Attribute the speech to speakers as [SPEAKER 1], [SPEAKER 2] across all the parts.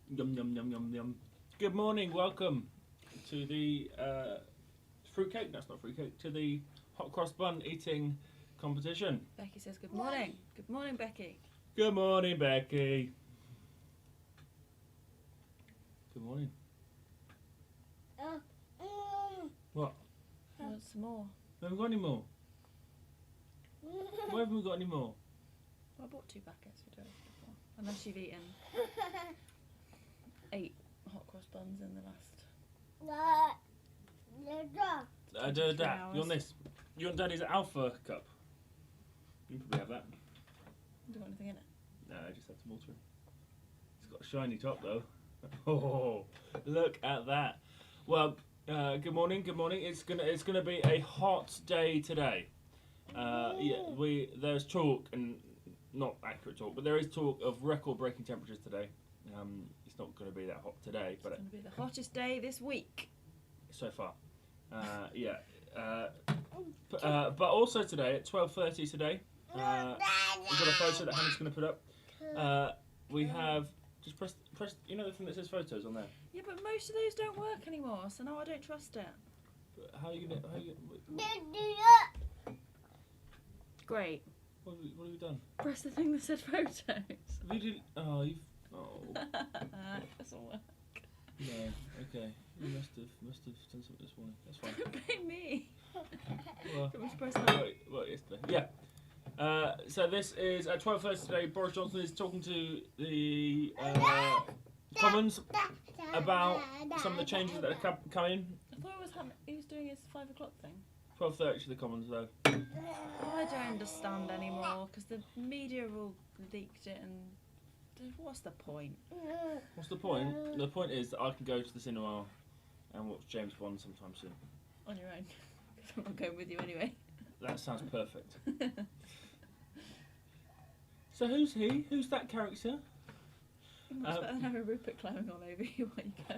[SPEAKER 1] Yum yum yum yum yum. Good morning, welcome to the fruitcake. That's not fruitcake. To the hot cross bun eating competition.
[SPEAKER 2] Becky says good morning. Good morning, Becky.
[SPEAKER 1] Good morning, Becky. Good morning. What?
[SPEAKER 2] I want some more.
[SPEAKER 1] We haven't got any more. Why haven't we got any more?
[SPEAKER 2] Well, I bought 2 packets for Joe before. Unless you've eaten 8 hot cross buns in the last.
[SPEAKER 1] You want this? You want Daddy's Alpha cup? You can probably have that.
[SPEAKER 2] Do you want anything in it?
[SPEAKER 1] No, I just have some water. It's got a shiny top though. Oh, look at that. Well, good morning. Good morning. It's gonna be a hot day today. There's talk, and not accurate talk, but there is talk of record-breaking temperatures today. It's not going to be that hot today, but
[SPEAKER 2] It's going to be the hottest day this week.
[SPEAKER 1] so far, but also today at 12:30 today, we've got a photo that Hannah's going to put up. We have just press. You know the thing that says photos on there.
[SPEAKER 2] Yeah, but most of those don't work anymore, so now I don't trust it.
[SPEAKER 1] How are you gonna?
[SPEAKER 2] Great.
[SPEAKER 1] What have you done?
[SPEAKER 2] Press the thing that said photos.
[SPEAKER 1] Have you did? Oh, you've. Oh.
[SPEAKER 2] It doesn't work.
[SPEAKER 1] No. Okay. You must have done something this morning. That's fine.
[SPEAKER 2] Blame me.
[SPEAKER 1] Well,
[SPEAKER 2] Can we press that?
[SPEAKER 1] what yesterday? Yeah. So this is at 12:30 today. Boris Johnson is talking to the Commons about some of the changes that are coming.
[SPEAKER 2] I thought he was doing his 5 o'clock thing.
[SPEAKER 1] 12:30 to the Commons though.
[SPEAKER 2] I don't understand anymore because the media have all leaked it, and what's the point?
[SPEAKER 1] What's the point? The point is that I can go to the cinema and watch James Bond sometime soon.
[SPEAKER 2] On your own. Because I'm not going with you anyway.
[SPEAKER 1] That sounds perfect. So who's he? Who's that character?
[SPEAKER 2] Much better than having Rupert climbing all over you while you go.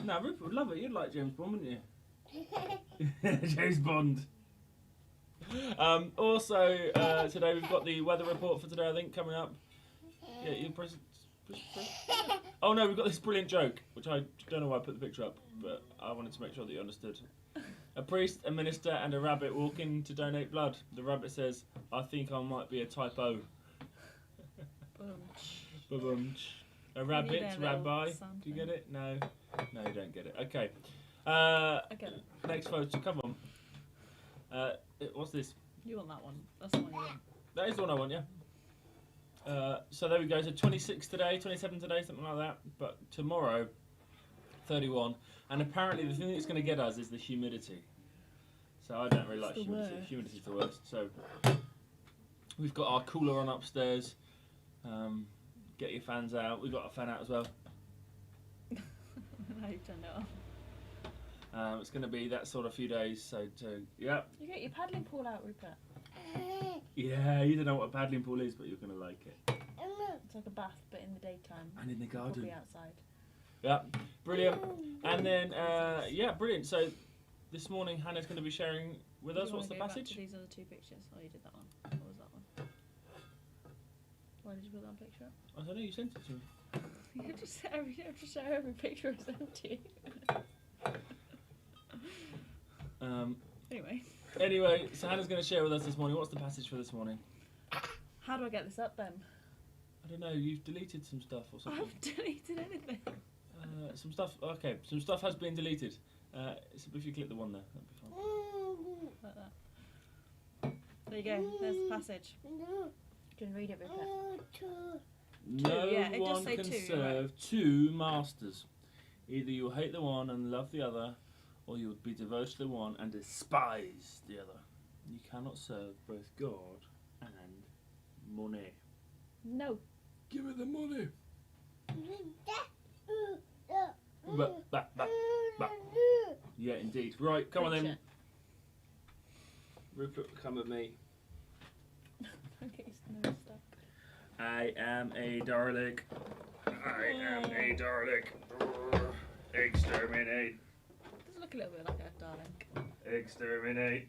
[SPEAKER 1] No, Rupert would love it. You'd like James Bond, wouldn't you? James Bond. Also, today we've got the weather report for today, I think, coming up. Yeah, you press. Oh no, we've got this brilliant joke, which I don't know why I put the picture up, but I wanted to make sure that you understood. A priest, a minister, and a rabbit walk in to donate blood. The rabbit says, "I think I might be a typo." Ba-bum. A rabbit, rabbi. Do you get it? No, you don't get it. Okay.
[SPEAKER 2] I get it.
[SPEAKER 1] Next photo. Come on. What's this?
[SPEAKER 2] You want that one? That's the one you want.
[SPEAKER 1] That is the one I want, yeah. So there we go. So 26 today, 27 today, something like that. But tomorrow, 31. And apparently the thing that's going to get us is the humidity. So I don't really like humidity. Humidity's the worst. So we've got our cooler on upstairs. Get your fans out. We've got a fan out as well.
[SPEAKER 2] Now you've turned it off.
[SPEAKER 1] It's going to be that sort of few days. So yeah.
[SPEAKER 2] You get your paddling pool out, Rupert.
[SPEAKER 1] Yeah, you don't know what a paddling pool is, but you're going to like it.
[SPEAKER 2] It's like a bath, but in the daytime.
[SPEAKER 1] And in the garden.
[SPEAKER 2] Probably outside.
[SPEAKER 1] Yeah, brilliant. And then, brilliant. So this morning Hannah's going to be sharing with us. What's the passage?
[SPEAKER 2] Back to these other 2 pictures. Oh, you did that one. What was that one? Why did you put that picture up?
[SPEAKER 1] I don't know, you sent it to me.
[SPEAKER 2] You have to share every picture I sent to you.
[SPEAKER 1] Anyway, so Hannah's going to share with us this morning. What's the passage for this morning?
[SPEAKER 2] How do I get this up then?
[SPEAKER 1] I don't know, you've deleted some stuff or
[SPEAKER 2] I
[SPEAKER 1] something.
[SPEAKER 2] haven't deleted anything.
[SPEAKER 1] Some stuff has been deleted. So if you click the one there, that'd be fine.
[SPEAKER 2] Like that. There you go, there's the passage. You can read it, Rupert.
[SPEAKER 1] No
[SPEAKER 2] yeah, it does
[SPEAKER 1] one
[SPEAKER 2] say
[SPEAKER 1] can
[SPEAKER 2] 2,
[SPEAKER 1] serve
[SPEAKER 2] right.
[SPEAKER 1] 2 masters. Either you'll hate the one and love the other, or you'll be devoted to the one and despise the other. You cannot serve both God and money.
[SPEAKER 2] No.
[SPEAKER 1] Give me the money. Yeah, indeed. Right, come on then. Rupert, come with me.
[SPEAKER 2] Don't get your nose stuck.
[SPEAKER 1] I am a Dalek. I am a Dalek. Exterminate.
[SPEAKER 2] Does look a little bit like a darling.
[SPEAKER 1] Exterminate.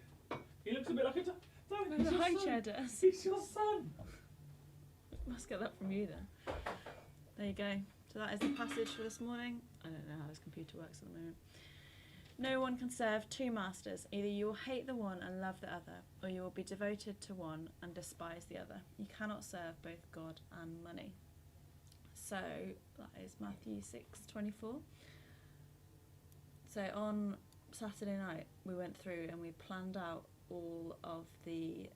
[SPEAKER 1] He looks a bit like a Dalek.
[SPEAKER 2] The high chair does.
[SPEAKER 1] He's your son.
[SPEAKER 2] Must get that from you then. There you go. So So that is the passage for this morning. I don't know how this computer works at the moment. No one can serve two masters. Either you will hate the one and love the other, or you will be devoted to one and despise the other. You cannot serve both God and money. So that is Matthew 6:24. So on Saturday night we went through and we planned out all of the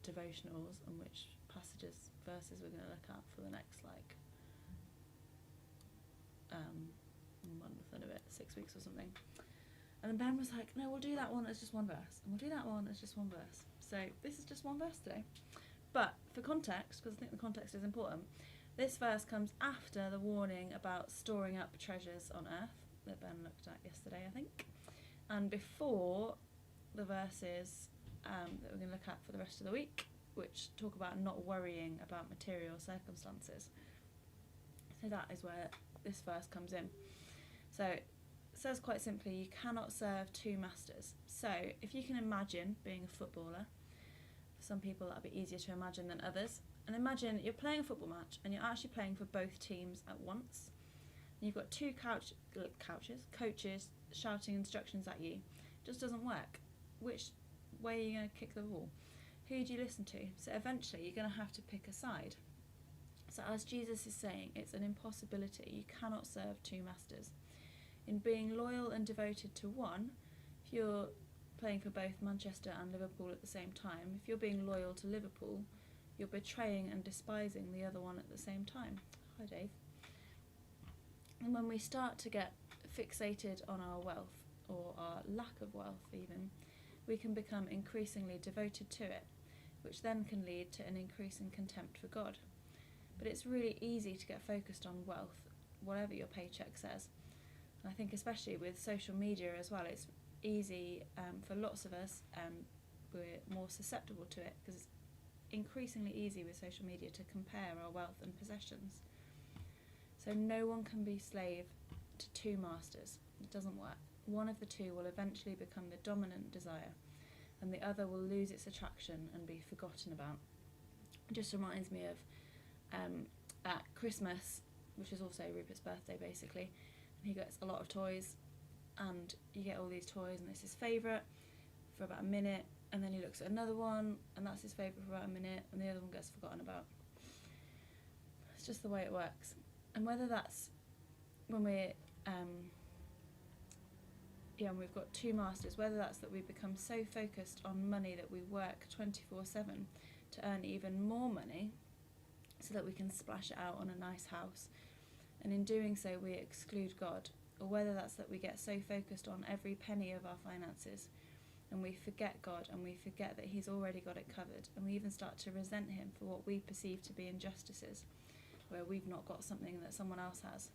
[SPEAKER 2] devotionals and which verses we're going to look at for the next month and a bit, 6 weeks or something. And then Ben was like, no, we'll do that one as just one verse, and we'll do that one as just one verse. So this is just one verse today. But for context, because I think the context is important, this verse comes after the warning about storing up treasures on earth that Ben looked at yesterday, I think, and before the verses that we're going to look at for the rest of the week, which talk about not worrying about material circumstances. So that is where this verse comes in. So it says quite simply, you cannot serve two masters. So if you can imagine being a footballer, for some people that'll be easier to imagine than others, and imagine you're playing a football match and you're actually playing for both teams at once. And you've got two coaches shouting instructions at you. It just doesn't work. Which way are you going to kick the ball? Who do you listen to? So eventually you're going to have to pick a side. So as Jesus is saying, it's an impossibility. You cannot serve two masters. In being loyal and devoted to one, if you're playing for both Manchester and Liverpool at the same time, if you're being loyal to Liverpool, you're betraying and despising the other one at the same time. Hi, Dave. And when we start to get fixated on our wealth, or our lack of wealth even, we can become increasingly devoted to it, which then can lead to an increasing contempt for God. But it's really easy to get focused on wealth, whatever your paycheck says. And I think especially with social media as well, it's easy for lots of us, we're more susceptible to it because it's increasingly easy with social media to compare our wealth and possessions. So no one can be slave to two masters. It doesn't work. One of the two will eventually become the dominant desire, and the other will lose its attraction and be forgotten about. It just reminds me of at Christmas, which is also Rupert's birthday basically, and he gets a lot of toys, and you get all these toys and it's his favourite for about a minute, and then he looks at another one and that's his favourite for about a minute, and the other one gets forgotten about. It's just the way it works. And whether that's when we're and we've got two masters, whether that's that we become so focused on money that we work 24/7 to earn even more money so that we can splash it out on a nice house, and in doing so we exclude God, or whether that's that we get so focused on every penny of our finances and we forget God and we forget that He's already got it covered, and we even start to resent Him for what we perceive to be injustices, where we've not got something that someone else has.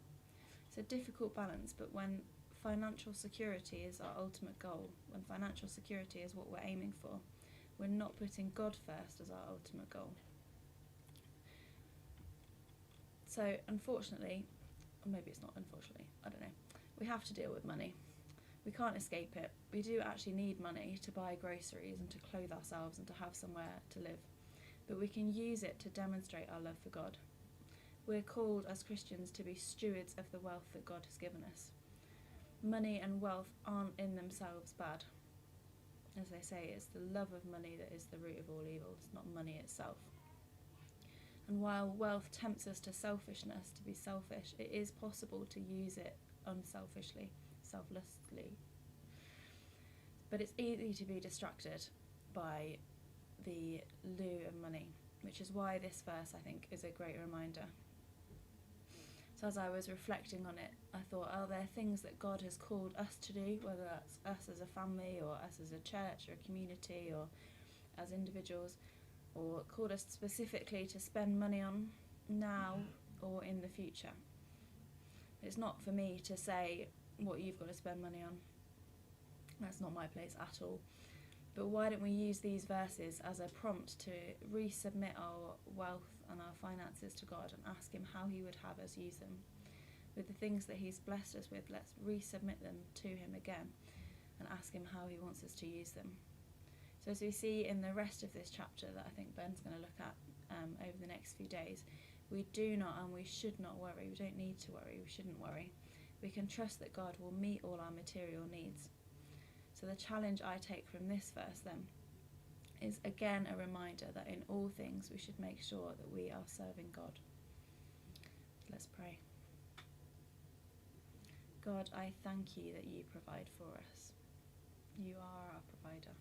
[SPEAKER 2] It's a difficult balance, but when financial security is our ultimate goal, when financial security is what we're aiming for, we're not putting God first as our ultimate goal. So unfortunately, or maybe it's not unfortunately, I don't know, we have to deal with money. We can't escape it. We do actually need money to buy groceries and to clothe ourselves and to have somewhere to live, but we can use it to demonstrate our love for God. We're called as Christians to be stewards of the wealth that God has given us. Money and wealth aren't in themselves bad. As they say, it's the love of money that is the root of all evil. It's not money itself. And while wealth tempts us to selfishness, to be selfish, it is possible to use it unselfishly, selflessly. But it's easy to be distracted by the lure of money, which is why this verse, I think, is a great reminder. So as I was reflecting on it, I thought, are there things that God has called us to do, whether that's us as a family or us as a church or a community or as individuals, or called us specifically to spend money on now or in the future? It's not for me to say what you've got to spend money on. That's not my place at all. But why don't we use these verses as a prompt to resubmit our wealth and our finances to God and ask Him how He would have us use them? With the things that He's blessed us with, let's resubmit them to Him again and ask Him how He wants us to use them. So as we see in the rest of this chapter that I think Ben's going to look at over the next few days, We do not and we should not worry. We don't need to worry. We shouldn't worry. We can trust that God will meet all our material needs. So the challenge I take from this verse then is again a reminder that in all things we should make sure that we are serving God. Let's pray. God, I thank you that you provide for us. You are our provider.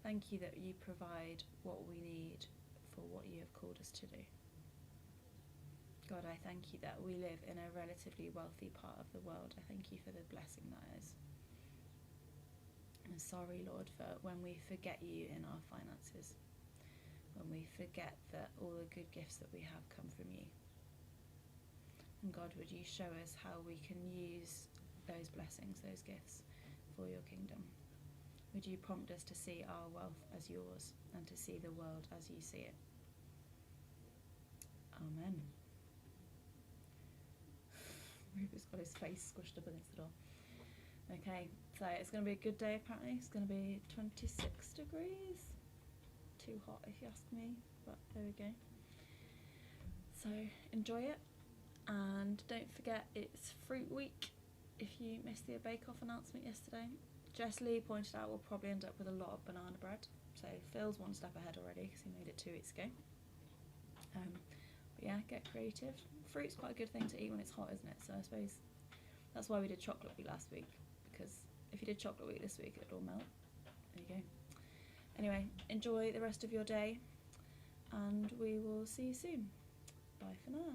[SPEAKER 2] Thank you that you provide what we need for what you have called us to do. God, I thank you that we live in a relatively wealthy part of the world. I thank you for the blessing that is. I'm sorry, Lord, for when we forget you in our finances, when we forget that all the good gifts that we have come from you. And God, would you show us how we can use those blessings, those gifts, for your kingdom? Would you prompt us to see our wealth as yours and to see the world as you see it? Amen. Rupert's got his face squished up against the door. Okay, so it's going to be a good day apparently. It's going to be 26 degrees. Too hot if you ask me, but there we go. So enjoy it, and don't forget it's Fruit Week if you missed the Bake Off announcement yesterday. Jess Lee pointed out we'll probably end up with a lot of banana bread, so Phil's one step ahead already because he made it 2 weeks ago. But yeah, get creative. Fruit's quite a good thing to eat when it's hot, isn't it? So I suppose that's why we did chocolate week last week, because if you did chocolate week this week, it'd all melt. There you go. Anyway, enjoy the rest of your day, and we will see you soon. Bye for now.